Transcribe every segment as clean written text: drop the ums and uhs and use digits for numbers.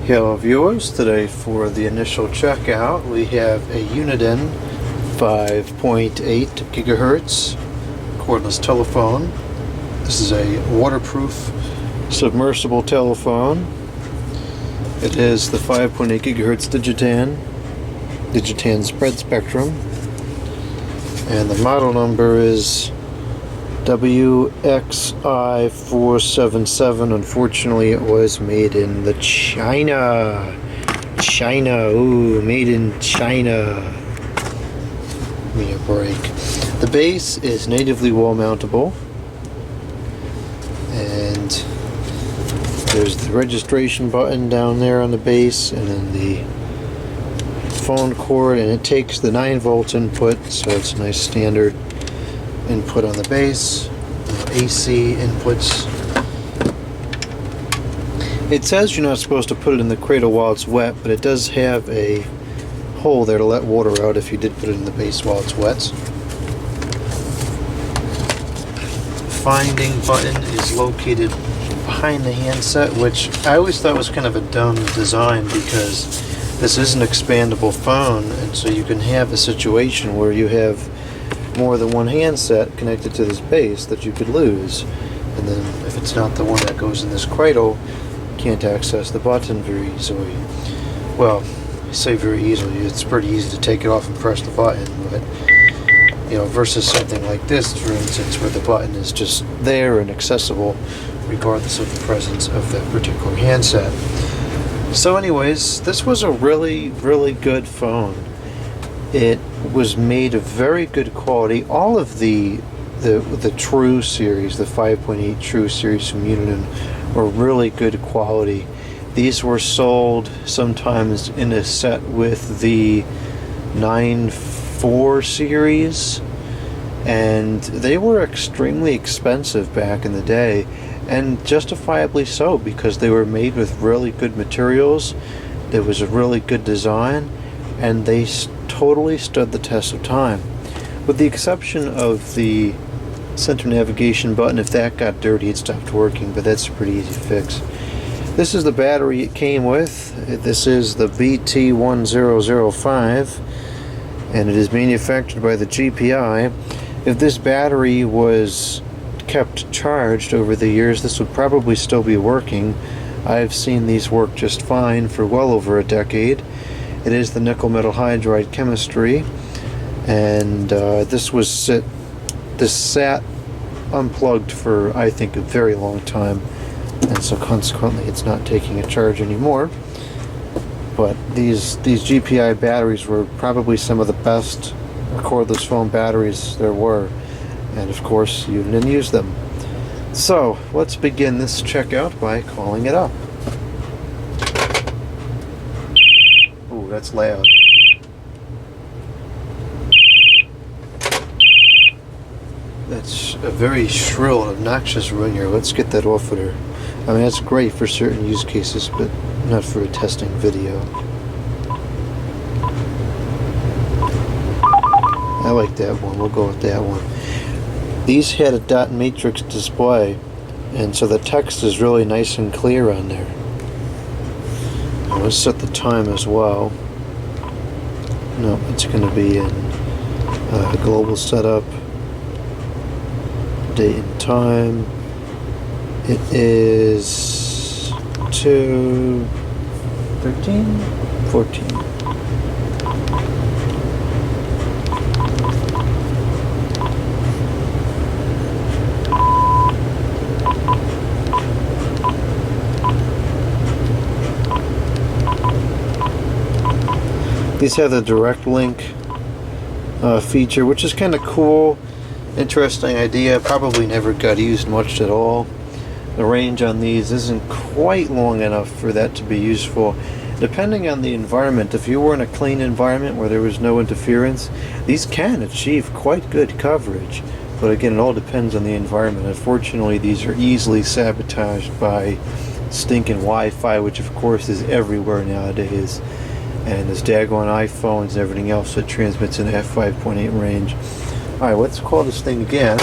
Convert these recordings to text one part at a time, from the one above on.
Hello viewers, today for the initial checkout we have a Uniden 5.8 GHz cordless telephone. This is a waterproof submersible telephone. It is the 5.8 GHz Digitan spread spectrum, and the model number is WXI477. Unfortunately, it was made in the China. Ooh, made in China. Give me a break. The base is natively wall mountable, and there's the registration button down there on the base, and then the phone cord, and it takes the 9 volt input, so it's a nice standard input on the base. AC inputs. It says you're not supposed to put it in the cradle while it's wet, but it does have a hole there to let water out if you did put it in the base while it's wet. The finding button is located behind the handset, which I always thought was kind of a dumb design because this is an expandable phone, and so you can have a situation where you have more than one handset connected to this base that you could lose, and then if it's not the one that goes in this cradle, you can't access the button very easily. Well, I say very easily, it's pretty easy to take it off and press the button, but you know, versus something like this, for instance, where the button is just there and accessible regardless of the presence of that particular handset. So anyways, this was a really good phone. It was made of very good quality. All of the True series, the 5.8 True series from Uniden, were really good quality. These were sold sometimes in a set with the 9.4 series, and they were extremely expensive back in the day, and justifiably so, because they were made with really good materials. There was a really good design, and they totally stood the test of time, with the exception of the center navigation button. If that got dirty, it stopped working, but that's a pretty easy fix. This is the battery it came with. This is the BT1005, and it is manufactured by the GPI. If this battery was kept charged over the years, this would probably still be working. I've seen these work just fine for well over a decade. It is the nickel metal hydride chemistry, and this sat unplugged for, I think, a very long time, and so consequently it's not taking a charge anymore. But these GPI batteries were probably some of the best cordless phone batteries there were, and of course Uniden used them. So let's begin this checkout by calling it up. That's loud. That's a very shrill and obnoxious ringer. Let's get that off with her. I mean, that's great for certain use cases, but not for a testing video. I like that one. We'll go with that one. These had a dot matrix display, and so the text is really nice and clear on there. Let's set the time as well. No, it's going to be in global setup, date and time. It is 2:13:14. These have the direct link feature, which is kind of cool. Interesting idea. Probably never got used much at all. The range on these isn't quite long enough for that to be useful. Depending on the environment, if you were in a clean environment where there was no interference, these can achieve quite good coverage. But again, it all depends on the environment. Unfortunately, these are easily sabotaged by stinking Wi-Fi, which of course is everywhere nowadays. And there's daggone iPhones and everything else that transmits in that 5.8 range. Alright, let's call this thing again.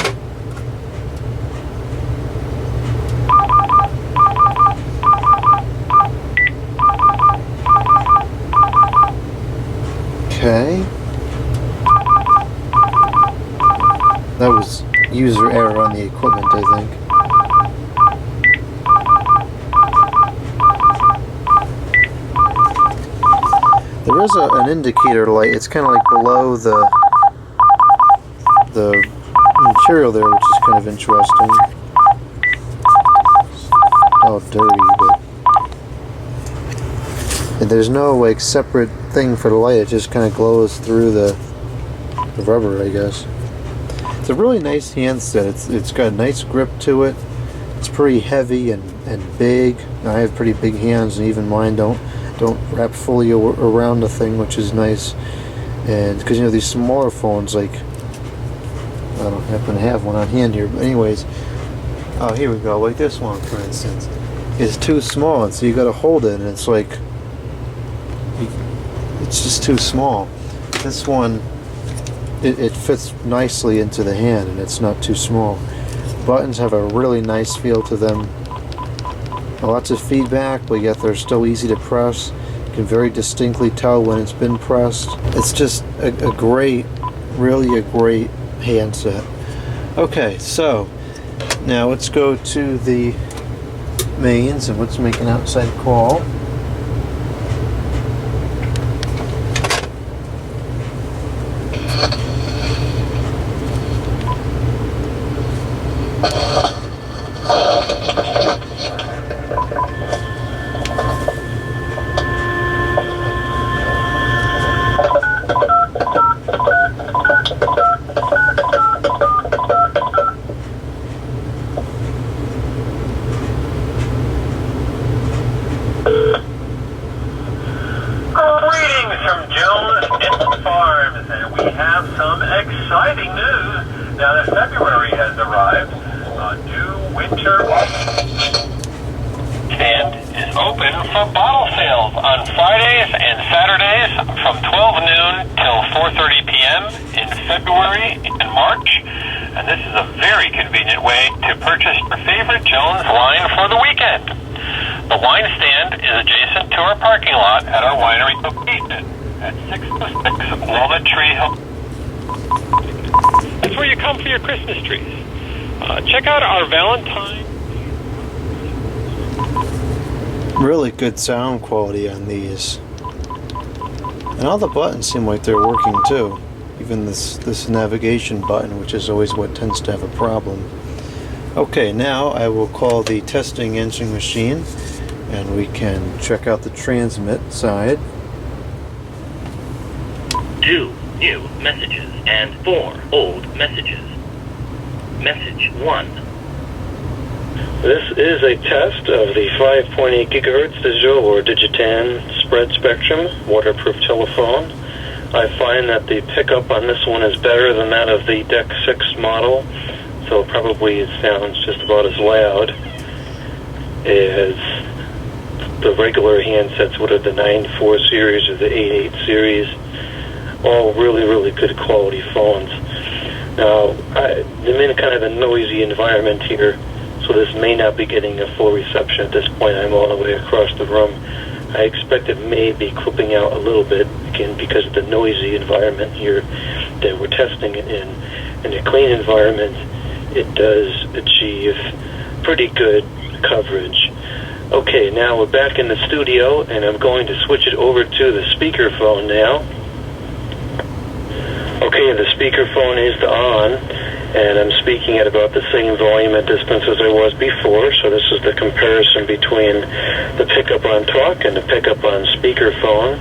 Okay. That was user error on the equipment, I think. There is an indicator light. It's kind of like below the material there, which is kind of interesting. All dirty, but and there's no like separate thing for the light. It just kind of glows through the rubber, I guess. It's a really nice handset. It's got a nice grip to it. It's pretty heavy and big. I have pretty big hands, and even mine don't wrap fully around the thing, which is nice. And because you know these smaller phones, like I don't happen to have one on hand here, but anyways, oh here we go. Like this one, for instance, is too small, and so you got to hold it, and it's like it's just too small. This one, it fits nicely into the hand, and it's not too small. Buttons have a really nice feel to them. Lots of feedback, but yet they're still easy to press. You can very distinctly tell when it's been pressed. It's just a great, really a great handset. Okay, so now let's go to the mains and let's make an outside call. Exciting news now that February has arrived. New winter stand is open for bottle sales on Fridays and Saturdays from 12 noon till 4:30 p.m. in February and March. And this is a very convenient way to purchase your favorite Jones wine for the weekend. The wine stand is adjacent to our parking lot at our winery location at 606 Walnut Tree Hill. That's where you come for your Christmas trees. Check out our Valentine. Really good sound quality on these. And all the buttons seem like they're working too. Even this navigation button, which is always what tends to have a problem. Okay, now I will call the testing answering machine and we can check out the transmit side. 2 new messages and 4 old messages. Message 1. This is a test of the 5.8 GHz digital or Digitan spread spectrum waterproof telephone. I find that the pickup on this one is better than that of the Deck 6 model, so probably it sounds just about as loud as the regular handsets, what are the 9.4 series or the 8.8 series. All really good quality phones. Now, I'm in kind of a noisy environment here, so this may not be getting a full reception at this point. I'm all the way across the room. I expect it may be clipping out a little bit, again, because of the noisy environment here that we're testing it in. In a clean environment, it does achieve pretty good coverage. Okay, now we're back in the studio, and I'm going to switch it over to the speakerphone now. Okay, the speakerphone is on, and I'm speaking at about the same volume and distance as I was before, so this is the comparison between the pickup on talk and the pickup on speakerphone.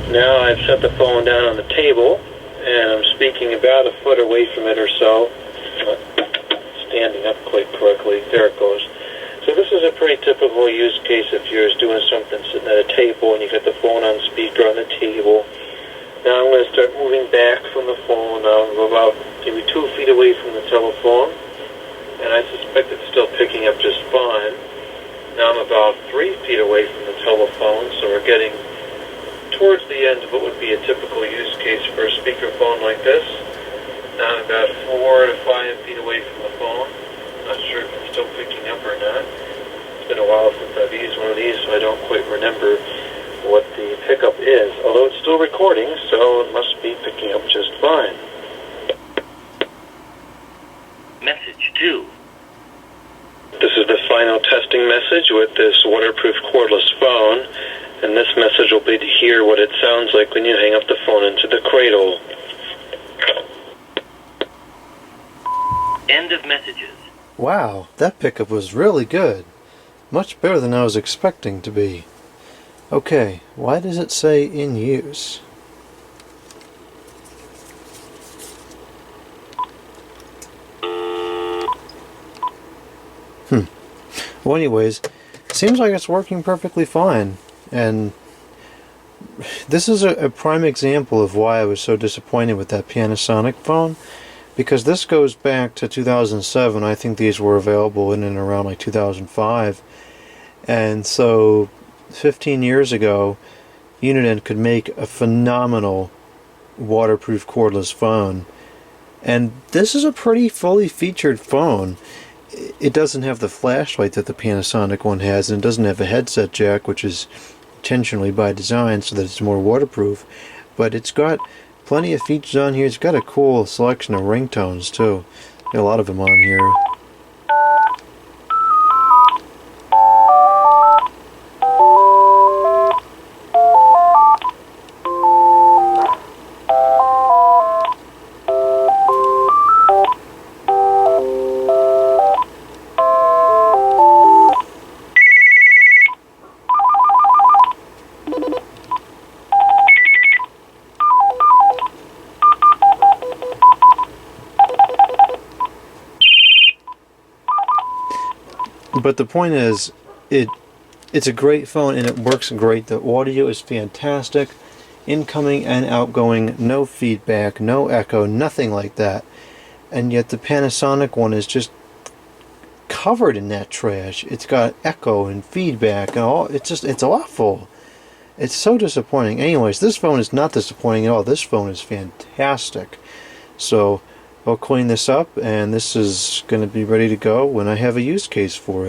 Now I've set the phone down on the table, and I'm speaking about a foot away from it or so. Not standing up quite correctly. There it goes. So this is a pretty typical use case if you're doing something sitting at a table and you got the phone on speaker on the table. Now I'm going to start moving back from the phone. I'm about maybe 2 feet away from the telephone, and I suspect it's still picking up just fine. Now I'm about 3 feet away from the telephone, so we're getting towards the end of what would be a typical use case for a speakerphone like this. Now I'm about 4 to 5 feet away from the phone. Not sure if it's still picking up or not. It's been a while since I've used one of these, so I don't quite remember what the pickup is, although it's still recording, so it must be picking up just fine. Message 2. This is the final testing message with this waterproof cordless phone, and this message will be to hear what it sounds like when you hang up the phone into the cradle. End of messages. Wow, that pickup was really good. Much better than I was expecting to be. Okay, why does it say in use? Well, anyways, seems like it's working perfectly fine, and this is a prime example of why I was so disappointed with that Panasonic phone, because this goes back to 2007. I think these were available in and around like 2005, and so 15 years ago Uniden could make a phenomenal waterproof cordless phone, and this is a pretty fully featured phone. It doesn't have the flashlight that the Panasonic one has, and it doesn't have a headset jack, which is intentionally by design so that it's more waterproof, but it's got plenty of features on here. It's got a cool selection of ringtones too. Got a lot of them on here. But the point is, it's a great phone and it works great. The audio is fantastic. Incoming and outgoing, no feedback, no echo, nothing like that. And yet the Panasonic one is just covered in that trash. It's got echo and feedback and all. It's awful. It's so disappointing. Anyways, this phone is not disappointing at all. This phone is fantastic. So I'll clean this up, and this is going to be ready to go when I have a use case for it.